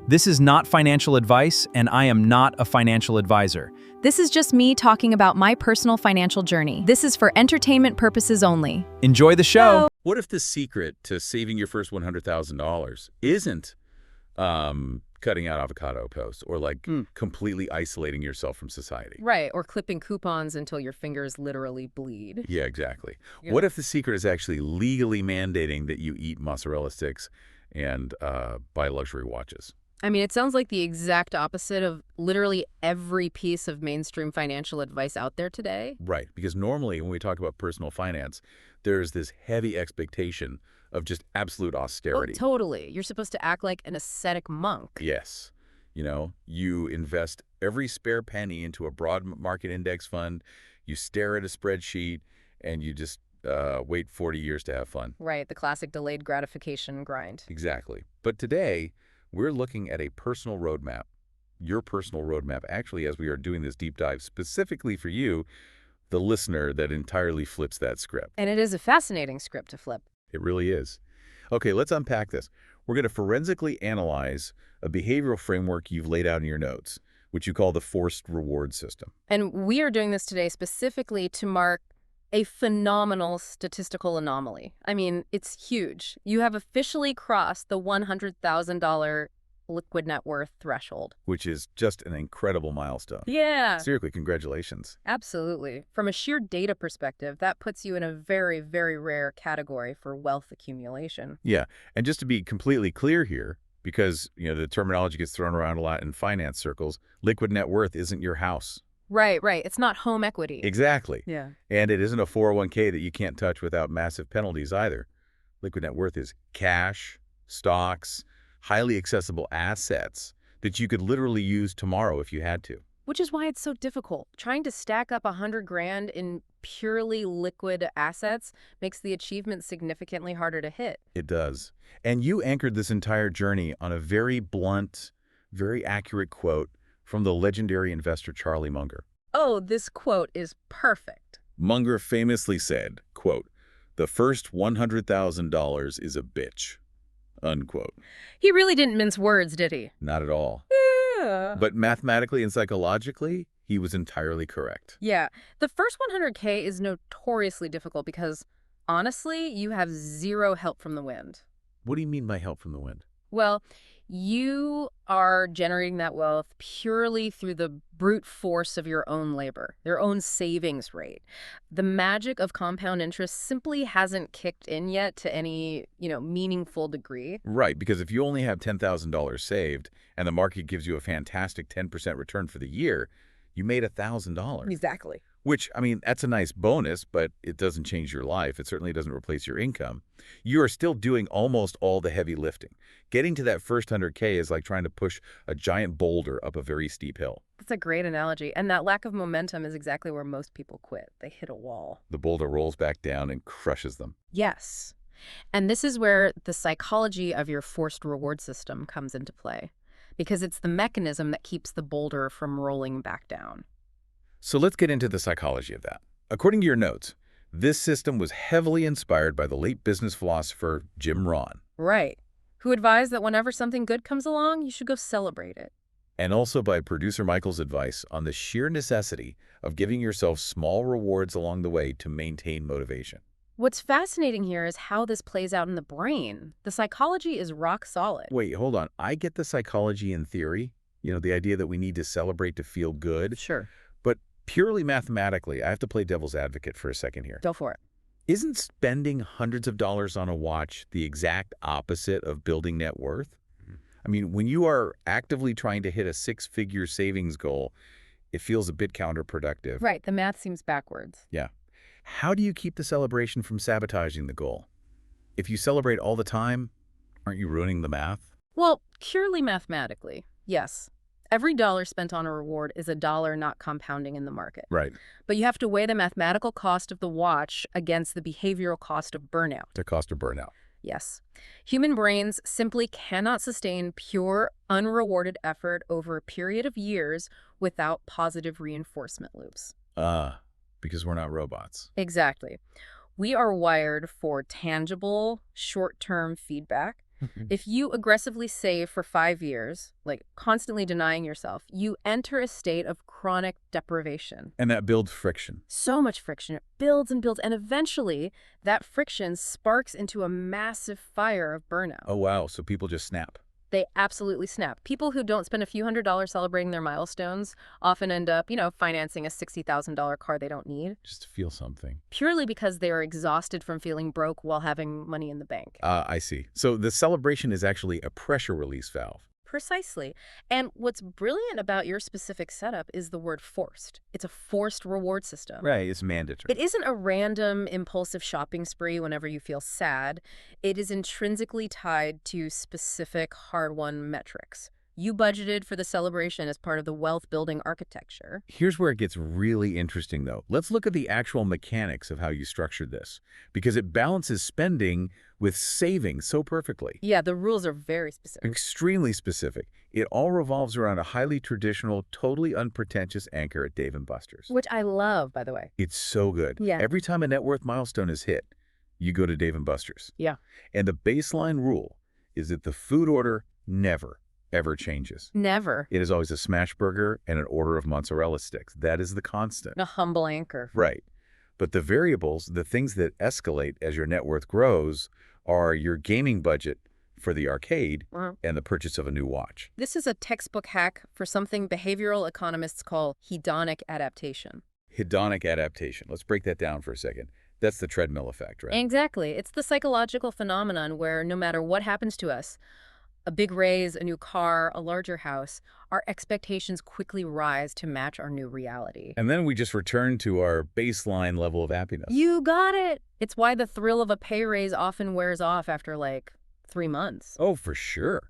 This is not financial advice, and I am not a financial advisor. This is just me talking about my personal financial journey. This is for entertainment purposes only. Enjoy the show. What if the secret to saving your first $100,000 isn't cutting out avocado toast or completely isolating yourself from society? Right, or clipping coupons until your fingers literally bleed. Yeah, exactly. Yeah. What if the secret is actually legally mandating that you eat mozzarella sticks and buy luxury watches? I mean, it sounds like the exact opposite of literally every piece of mainstream financial advice out there today. Right, because normally when we talk about personal finance, there's this heavy expectation of just absolute austerity. Oh, totally. You're supposed to act like an ascetic monk. Yes. You invest every spare penny into a broad market index fund, you stare at a spreadsheet, and you just wait 40 years to have fun. Right, the classic delayed gratification grind. Exactly. But today, we're looking at a personal roadmap, your personal roadmap, actually, as we are doing this deep dive specifically for you, the listener that entirely flips that script. And it is a fascinating script to flip. It really is. Okay, let's unpack this. We're going to forensically analyze a behavioral framework you've laid out in your notes, which you call the forced reward system. And we are doing this today specifically to mark a phenomenal statistical anomaly. I mean, it's huge. You have officially crossed the $100,000 liquid net worth threshold. Which is just an incredible milestone. Yeah. Seriously, congratulations. Absolutely. From a sheer data perspective, that puts you in a very, very rare category for wealth accumulation. Yeah, and just to be completely clear here, because the terminology gets thrown around a lot in finance circles, liquid net worth isn't your house. Right. It's not home equity. Exactly. Yeah. And it isn't a 401k that you can't touch without massive penalties either. Liquid net worth is cash, stocks, highly accessible assets that you could literally use tomorrow if you had to. Which is why it's so difficult. Trying to stack up $100,000 in purely liquid assets makes the achievement significantly harder to hit. It does. And you anchored this entire journey on a very blunt, very accurate quote from the legendary investor Charlie Munger. Oh, this quote is perfect. Munger famously said, quote, "The first $100,000 is a bitch," unquote. He really didn't mince words, did he? Not at all. Yeah. But mathematically and psychologically, he was entirely correct. Yeah. The first $100K is notoriously difficult because, honestly, you have zero help from the wind. What do you mean by help from the wind? Well, you are generating that wealth purely through the brute force of your own labor, your own savings rate. The magic of compound interest simply hasn't kicked in yet to any, meaningful degree. Right, because if you only have $10,000 saved and the market gives you a fantastic 10% return for the year, you made $1,000. Exactly. Which, that's a nice bonus, but it doesn't change your life. It certainly doesn't replace your income. You are still doing almost all the heavy lifting. Getting to that first 100K is like trying to push a giant boulder up a very steep hill. That's a great analogy. And that lack of momentum is exactly where most people quit. They hit a wall. The boulder rolls back down and crushes them. Yes. And this is where the psychology of your forced reward system comes into play, because it's the mechanism that keeps the boulder from rolling back down. So let's get into the psychology of that. According to your notes, this system was heavily inspired by the late business philosopher Jim Rohn. Right. Who advised that whenever something good comes along, you should go celebrate it. And also by producer Michael's advice on the sheer necessity of giving yourself small rewards along the way to maintain motivation. What's fascinating here is how this plays out in the brain. The psychology is rock solid. Wait, hold on. I get the psychology in theory, the idea that we need to celebrate to feel good. Sure. But purely mathematically, I have to play devil's advocate for a second here. Go for it. Isn't spending hundreds of dollars on a watch the exact opposite of building net worth? When you are actively trying to hit a six-figure savings goal, it feels a bit counterproductive. Right. The math seems backwards. Yeah. How do you keep the celebration from sabotaging the goal? If you celebrate all the time, aren't you ruining the math? Well, purely mathematically, yes. Every dollar spent on a reward is a dollar not compounding in the market. Right. But you have to weigh the mathematical cost of the watch against the behavioral cost of burnout. The cost of burnout. Yes. Human brains simply cannot sustain pure, unrewarded effort over a period of years without positive reinforcement loops. Because we're not robots. Exactly. We are wired for tangible, short-term feedback. If you aggressively save for 5 years, like constantly denying yourself, you enter a state of chronic deprivation. And that builds friction. So much friction. It builds and builds, and eventually that friction sparks into a massive fire of burnout. Oh, wow. So people just snap. They absolutely snap. People who don't spend a few $100s celebrating their milestones often end up, financing a $60,000 car they don't need, Just to feel something. purely because they are exhausted from feeling broke while having money in the bank. I see. So the celebration is actually a pressure release valve. Precisely. And what's brilliant about your specific setup is the word forced. It's a forced reward system. Right. It's mandatory. It isn't a random, impulsive shopping spree whenever you feel sad. It is intrinsically tied to specific, hard-won metrics. You budgeted for the celebration as part of the wealth-building architecture. Here's where it gets really interesting, though. Let's look at the actual mechanics of how you structured this, because it balances spending with saving so perfectly. Yeah, the rules are very specific. Extremely specific. It all revolves around a highly traditional, totally unpretentious anchor at Dave & Buster's. Which I love, by the way. It's so good. Yeah. Every time a net worth milestone is hit, you go to Dave & Buster's. Yeah. And the baseline rule is that the food order never, ever changes. Never. It is always a smash burger and an order of mozzarella sticks. That is the constant. A humble anchor. Right. But the variables, the things that escalate as your net worth grows, are your gaming budget for the arcade and the purchase of a new watch. This is a textbook hack for something behavioral economists call hedonic adaptation. Hedonic adaptation. Let's break that down for a second. That's the treadmill effect, right? Exactly. It's the psychological phenomenon where no matter what happens to us, a big raise, a new car, a larger house, our expectations quickly rise to match our new reality. And then we just return to our baseline level of happiness. You got it. It's why the thrill of a pay raise often wears off after 3 months. Oh, for sure.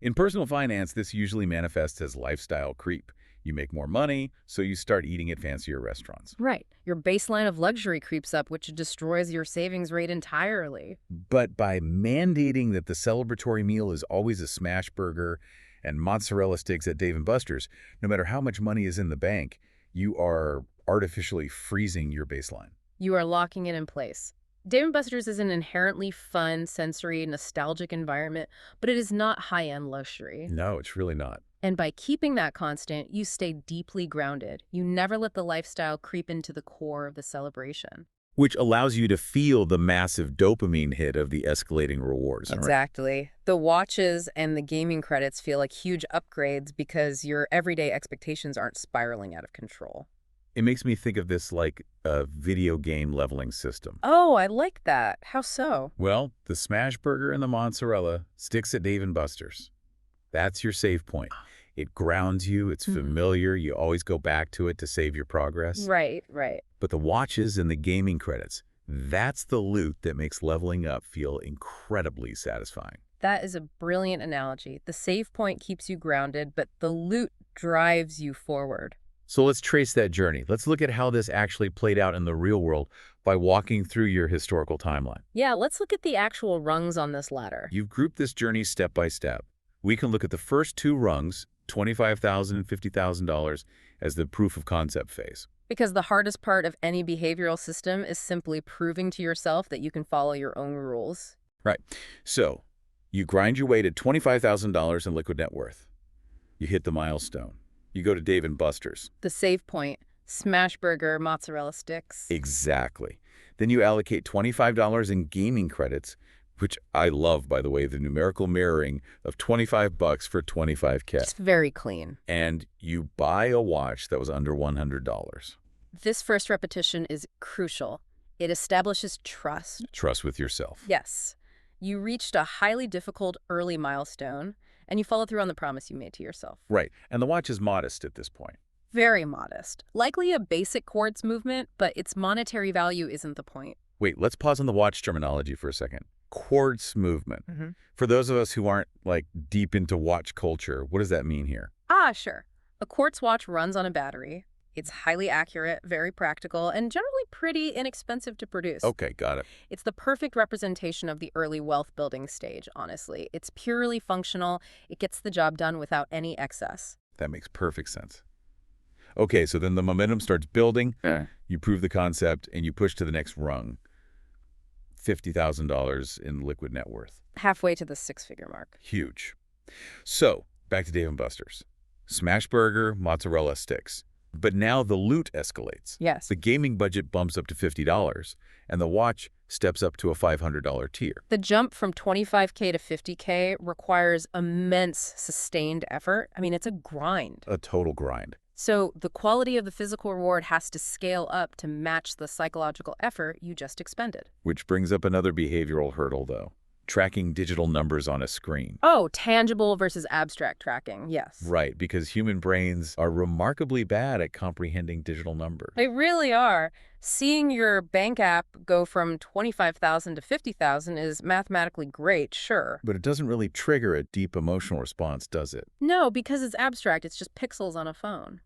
In personal finance, this usually manifests as lifestyle creep. You make more money, so you start eating at fancier restaurants. Right. Your baseline of luxury creeps up, which destroys your savings rate entirely. But by mandating that the celebratory meal is always a smash burger and mozzarella sticks at Dave & Buster's, no matter how much money is in the bank, you are artificially freezing your baseline. You are locking it in place. Dave & Buster's is an inherently fun, sensory, nostalgic environment, but it is not high-end luxury. No, it's really not. And by keeping that constant, you stay deeply grounded. You never let the lifestyle creep into the core of the celebration. Which allows you to feel the massive dopamine hit of the escalating rewards. Right? Exactly. The watches and the gaming credits feel like huge upgrades because your everyday expectations aren't spiraling out of control. It makes me think of this like a video game leveling system. Oh, I like that. How so? Well, the smash burger and the mozzarella sticks at Dave & Buster's. That's your save point. It grounds you. It's familiar. You always go back to it to save your progress. Right, right. But the watches and the gaming credits, that's the loot that makes leveling up feel incredibly satisfying. That is a brilliant analogy. The save point keeps you grounded, but the loot drives you forward. So let's trace that journey. Let's look at how this actually played out in the real world by walking through your historical timeline. Yeah, let's look at the actual rungs on this ladder. You've grouped this journey step by step. We can look at the first two rungs, $25,000 and $50,000, as the proof of concept phase. Because the hardest part of any behavioral system is simply proving to yourself that you can follow your own rules. Right. So you grind your way to $25,000 in liquid net worth. You hit the milestone. You go to Dave & Buster's. The save point, smash burger, mozzarella sticks. Exactly. Then you allocate $25 in gaming credits, which I love, by the way, the numerical mirroring of $25 for $25K. It's very clean. And you buy a watch that was under $100. This first repetition is crucial. It establishes trust. Trust with yourself. Yes. You reached a highly difficult early milestone, and you follow through on the promise you made to yourself. Right. And the watch is modest at this point. Very modest. Likely a basic quartz movement, but its monetary value isn't the point. Wait, let's pause on the watch terminology for a second. Quartz movement. For those of us who aren't deep into watch culture, what does that mean here? Sure. A quartz watch runs on a battery. It's highly accurate, very practical, and generally pretty inexpensive to produce. Okay, got it. It's the perfect representation of the early wealth-building stage, honestly. It's purely functional. It gets the job done without any excess. That makes perfect sense. Okay, so then the momentum starts building. You prove the concept, and you push to the next rung. $50,000 in liquid net worth. Halfway to the six-figure mark. Huge. So, back to Dave & Buster's. Smashburger, mozzarella sticks. But now the loot escalates. Yes. The gaming budget bumps up to $50, and the watch steps up to a $500 tier. The jump from 25K to 50K requires immense sustained effort. I mean, it's a grind. A total grind. So the quality of the physical reward has to scale up to match the psychological effort you just expended. Which brings up another behavioral hurdle, though. Tracking digital numbers on a screen. Oh, tangible versus abstract tracking, yes. Right, because human brains are remarkably bad at comprehending digital numbers. They really are. Seeing your bank app go from 25,000 to 50,000 is mathematically great, sure. But it doesn't really trigger a deep emotional response, does it? No, because it's abstract. It's just pixels on a phone.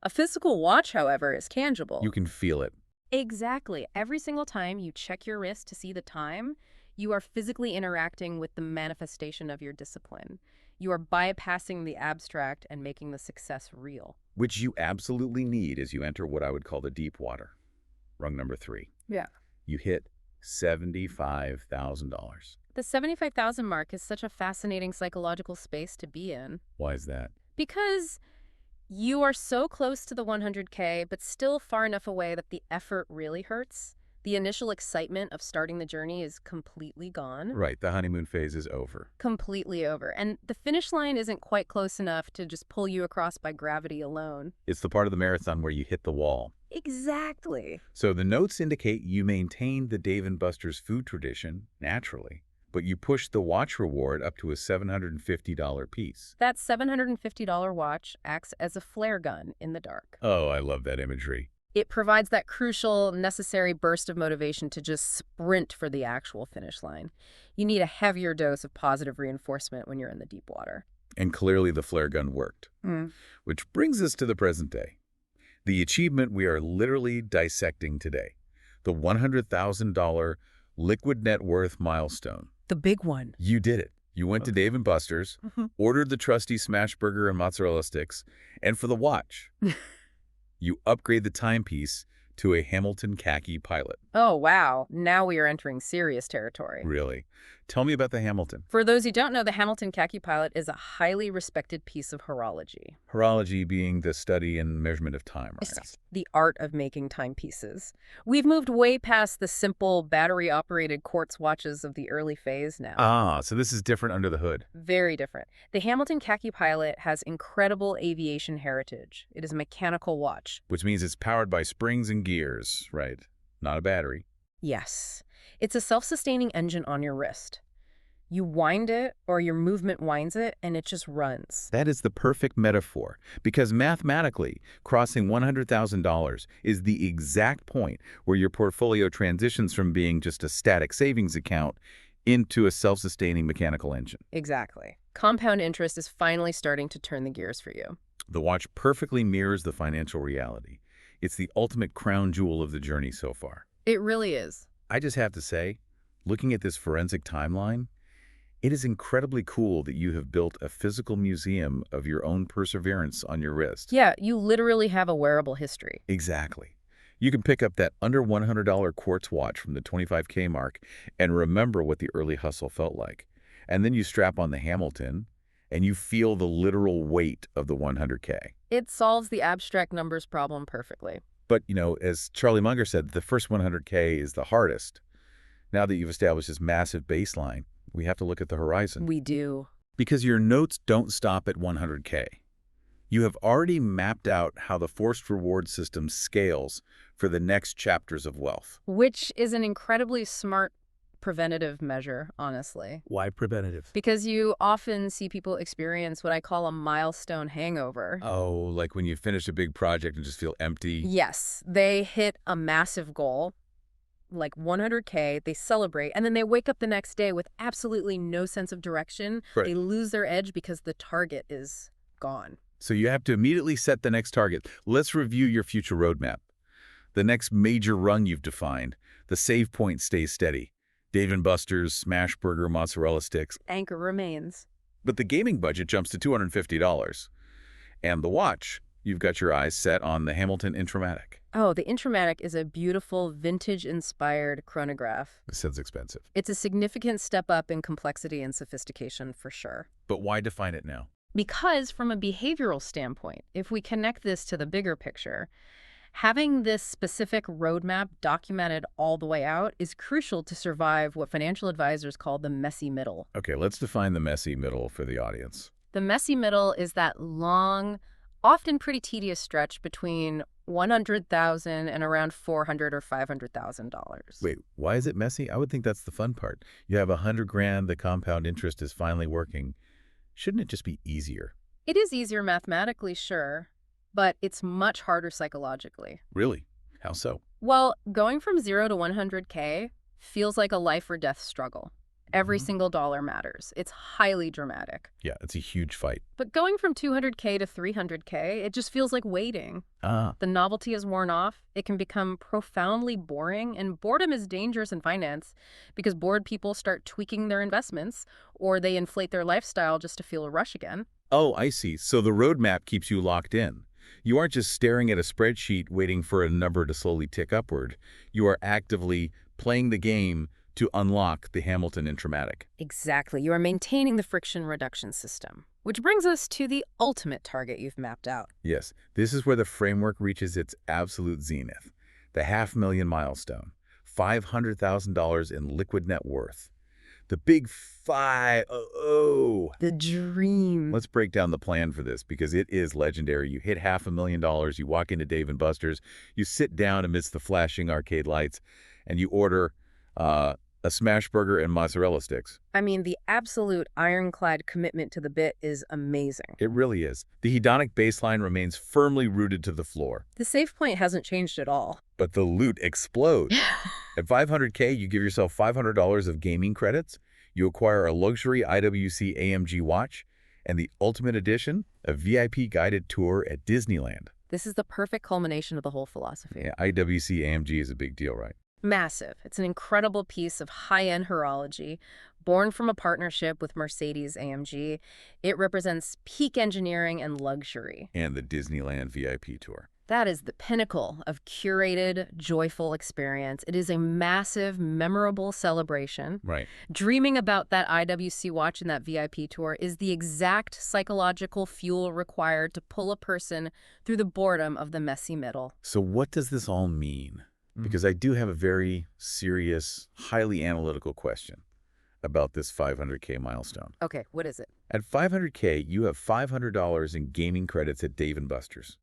A physical watch, however, is tangible. You can feel it. Exactly. Every single time you check your wrist to see the time, you are physically interacting with the manifestation of your discipline. You are bypassing the abstract and making the success real. Which you absolutely need as you enter what I would call the deep water. Rung number 3. Yeah. You hit $75,000. The 75,000 mark is such a fascinating psychological space to be in. Why is that? Because you are so close to the 100K, but still far enough away that the effort really hurts. The initial excitement of starting the journey is completely gone. Right, the honeymoon phase is over. Completely over. And the finish line isn't quite close enough to just pull you across by gravity alone. It's the part of the marathon where you hit the wall. Exactly. So the notes indicate you maintained the Dave & Buster's food tradition, naturally, but you pushed the watch reward up to a $750 piece. That $750 watch acts as a flare gun in the dark. Oh, I love that imagery. It provides that crucial, necessary burst of motivation to just sprint for the actual finish line. You need a heavier dose of positive reinforcement when you're in the deep water. And clearly the flare gun worked. Which brings us to the present day. The achievement we are literally dissecting today. The $100,000 liquid net worth milestone. The big one. You did it. You went to Dave & Buster's, ordered the trusty Smashburger and mozzarella sticks, and for the watch, you upgrade the timepiece to a Hamilton khaki Pilot. Oh, wow. Now we are entering serious territory. Really? Tell me about the Hamilton. For those who don't know, the Hamilton khaki Pilot is a highly respected piece of horology. Horology being the study and measurement of time, right? It's the art of making timepieces. We've moved way past the simple battery-operated quartz watches of the early phase now. Ah, so this is different under the hood. Very different. The Hamilton khaki Pilot has incredible aviation heritage. It is a mechanical watch. Which means it's powered by springs and gears, right? Not a battery. Yes. It's a self-sustaining engine on your wrist. You wind it, or your movement winds it, and it just runs. That is the perfect metaphor, because mathematically, crossing $100,000 is the exact point where your portfolio transitions from being just a static savings account into a self-sustaining mechanical engine. Exactly. Compound interest is finally starting to turn the gears for you. The watch perfectly mirrors the financial reality. It's the ultimate crown jewel of the journey so far. It really is. I just have to say, looking at this forensic timeline, it is incredibly cool that you have built a physical museum of your own perseverance on your wrist. Yeah, you literally have a wearable history. Exactly. You can pick up that under $100 quartz watch from the 25K mark and remember what the early hustle felt like. And then you strap on the Hamilton, and you feel the literal weight of the 100K. It solves the abstract numbers problem perfectly. But, you know, as Charlie Munger said, the first 100K is the hardest. Now that you've established this massive baseline, we have to look at the horizon. We do. Because your notes don't stop at 100K. You have already mapped out how the forced reward system scales for the next chapters of wealth. Which is an incredibly smart preventative measure, honestly. Why preventative? Because you often see people experience what I call a milestone hangover. Oh, like when you finish a big project and just feel empty? Yes, they hit a massive goal, like 100K, they celebrate, and then they wake up the next day with absolutely no sense of direction. Right. They lose their edge because the target is gone. So you have to immediately set the next target. Let's review your future roadmap. The next major rung you've defined, the save point stays steady. Dave & Buster's, Smashburger, mozzarella sticks. Anchor remains. But the gaming budget jumps to $250. And the watch, you've got your eyes set on the Hamilton Intramatic. Oh, the Intramatic is a beautiful, vintage-inspired chronograph. This sounds expensive. It's a significant step up in complexity and sophistication, for sure. But why define it now? Because from a behavioral standpoint, if we connect this to the bigger picture, having this specific roadmap documented all the way out is crucial to survive what financial advisors call the messy middle. Okay, let's define the messy middle for the audience. The messy middle is that long, often pretty tedious stretch between $100,000 and around $400,000 or $500,000. Wait, why is it messy? I would think that's the fun part. You have $100,000, the compound interest is finally working. Shouldn't it just be easier? It is easier mathematically, sure, but it's much harder psychologically. Really? How so? Well, going from 0 to 100K feels like a life or death struggle. Every single dollar matters. It's highly dramatic. Yeah, it's a huge fight. But going from 200K to 300K, it just feels like waiting. Ah, The novelty is worn off. It can become profoundly boring, and boredom is dangerous in finance because bored people start tweaking their investments or they inflate their lifestyle just to feel a rush again. oh, I see. So the roadmap keeps you locked in. You aren't just staring at a spreadsheet waiting for a number to slowly tick upward. You are actively playing the game to unlock the Hamilton Intramatic. Exactly. You are maintaining the friction reduction system, which brings us to the ultimate target you've mapped out. Yes, this is where the framework reaches its absolute zenith. The $500,000 milestone. $500,000 in liquid net worth. The big 5-0. The dream. Let's break down the plan for this because it is legendary. You hit $500,000, you walk into Dave & Buster's, you sit down amidst the flashing arcade lights, and you order a smash burger and mozzarella sticks. I mean, the absolute ironclad commitment to the bit is amazing. It really is. The hedonic baseline remains firmly rooted to the floor, The save point hasn't changed at all. but the loot explodes. At $500K, you give yourself $500 of gaming credits, you acquire a luxury IWC AMG watch, and the ultimate edition, a VIP guided tour at Disneyland. This is the perfect culmination of the whole philosophy. Yeah, IWC AMG is a big deal, right? Massive. It's an incredible piece of high-end horology, born from a partnership with Mercedes-AMG. It represents peak engineering and luxury. And the Disneyland VIP tour. That is the pinnacle of curated, joyful experience. It is a massive, memorable celebration. Right. Dreaming about that IWC watch and that VIP tour is the exact psychological fuel required to pull a person through the boredom of the messy middle. So what does this all mean? Because I do have a very serious, highly analytical question about this $500K milestone. Okay, what is it? At $500K, you have $500 in gaming credits at Dave & Buster's.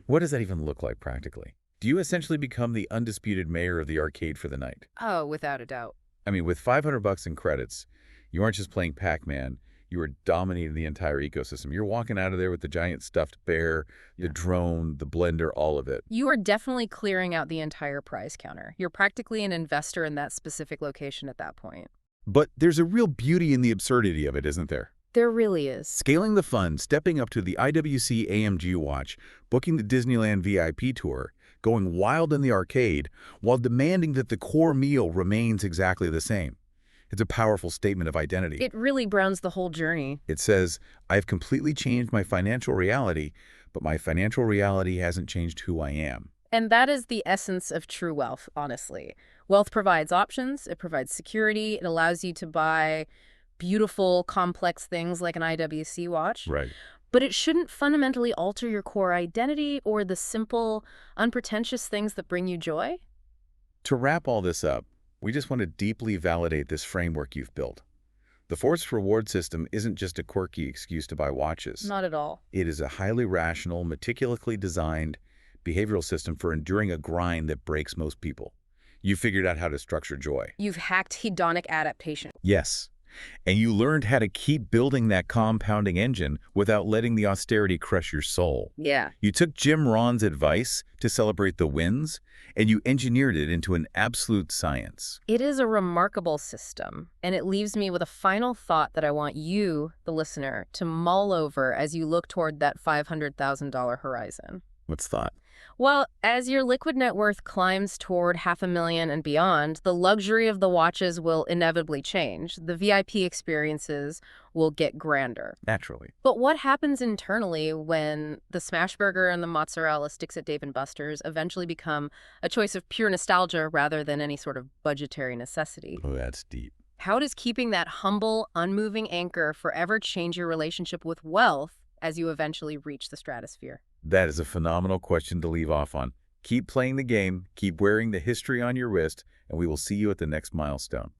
What does that even look like practically? Do you essentially become the undisputed mayor of the arcade for the night? Oh, without a doubt. I mean, with $500 in credits, you aren't just playing Pac-Man, you are dominating the entire ecosystem. You're walking out of there with the giant stuffed bear, the drone, the blender, all of it. You are definitely clearing out the entire prize counter. You're practically an investor in that specific location at that point. But there's a real beauty in the absurdity of it, isn't there? There really is. Scaling the fun, stepping up to the IWC AMG watch, booking the Disneyland VIP tour, going wild in the arcade, while demanding that the core meal remains exactly the same. It's a powerful statement of identity. It really browns the whole journey. It says, I've completely changed my financial reality, but my financial reality hasn't changed who I am. And that is the essence of true wealth, honestly. Wealth provides options, it provides security, it allows you to buy beautiful, complex things like an IWC watch. Right. But it shouldn't fundamentally alter your core identity or the simple, unpretentious things that bring you joy. To wrap all this up, we just want to deeply validate this framework you've built. The forced reward system isn't just a quirky excuse to buy watches. Not at all. It is a highly rational, meticulously designed behavioral system for enduring a grind that breaks most people. You figured out how to structure joy. You've hacked hedonic adaptation. Yes. And you learned how to keep building that compounding engine without letting the austerity crush your soul. Yeah. You took Jim Rohn's advice to celebrate the wins, and you engineered it into an absolute science. It is a remarkable system, and it leaves me with a final thought that I want you, the listener, to mull over as you look toward that $500,000 horizon. What's thought? Well, as your liquid net worth climbs toward $500,000 and beyond, the luxury of the watches will inevitably change. The VIP experiences will get grander. Naturally. But what happens internally when the Smashburger and the mozzarella sticks at Dave & Buster's eventually become a choice of pure nostalgia rather than any sort of budgetary necessity? Oh, that's deep. How does keeping that humble, unmoving anchor forever change your relationship with wealth as you eventually reach the stratosphere? That is a phenomenal question to leave off on. Keep playing the game, keep wearing the history on your wrist, and we will see you at the next milestone.